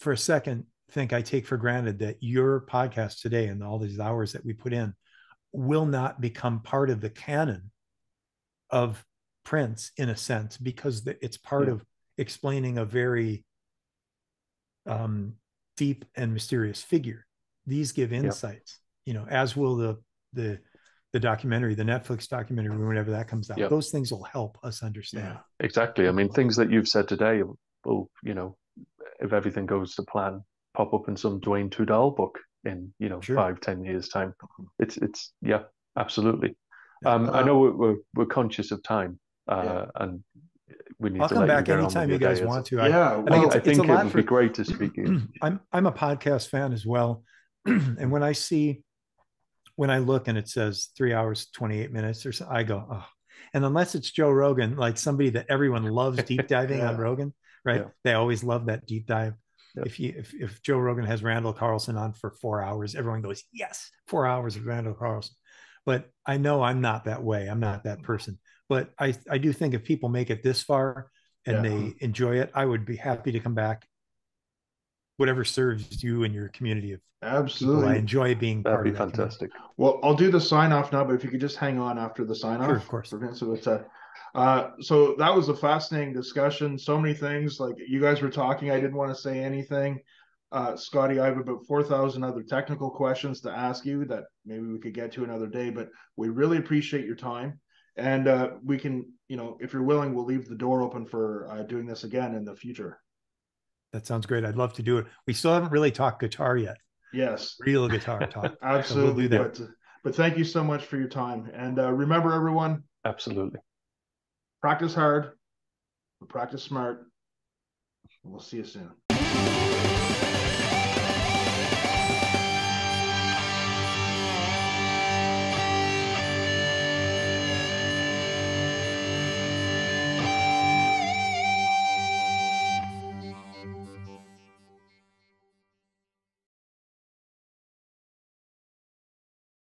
for a second think I take for granted that your podcast today and all these hours that we put in will not become part of the canon of Prince, in a sense, because it's part of explaining a very deep and mysterious figure. These give insights, as will the documentary, the Netflix documentary, whenever that comes out. Those things will help us understand. Exactly. I mean, things that you've said today will, if everything goes to plan, pop up in some Dwayne Tudal book in 5-10 years time. It's absolutely. I know we're conscious of time, and we need I'll to come let back you get on anytime with you your guys day. want to. I think it would be great to speak to you. I'm a podcast fan as well. And when I look and it says 3 hours, 28 minutes or so, I go, oh. And unless it's Joe Rogan, like somebody that everyone loves deep diving on Rogan, right? They always love that deep dive. If Joe Rogan has Randall Carlson on for 4 hours, everyone goes, yes, 4 hours of Randall Carlson. But I know I'm not that way. I'm not that person. But I do think if people make it this far and they enjoy it, I would be happy to come back. Whatever serves you and your community of people, I enjoy being part of that. That'd be fantastic. Well, I'll do the sign off now, but if you could just hang on after the sign off. Sure, of course. So that was a fascinating discussion. So many things, like you guys were talking, I didn't want to say anything. Scottie, I have about 4,000 other technical questions to ask you that maybe we could get to another day, but we really appreciate your time. And we can, if you're willing, we'll leave the door open for doing this again in the future. That sounds great. I'd love to do it. We still haven't really talked guitar yet. Yes. Real guitar talk. Absolutely. So we'll do that. But thank you so much for your time. And remember, everyone. Absolutely. Practice hard. Practice smart. We'll see you soon.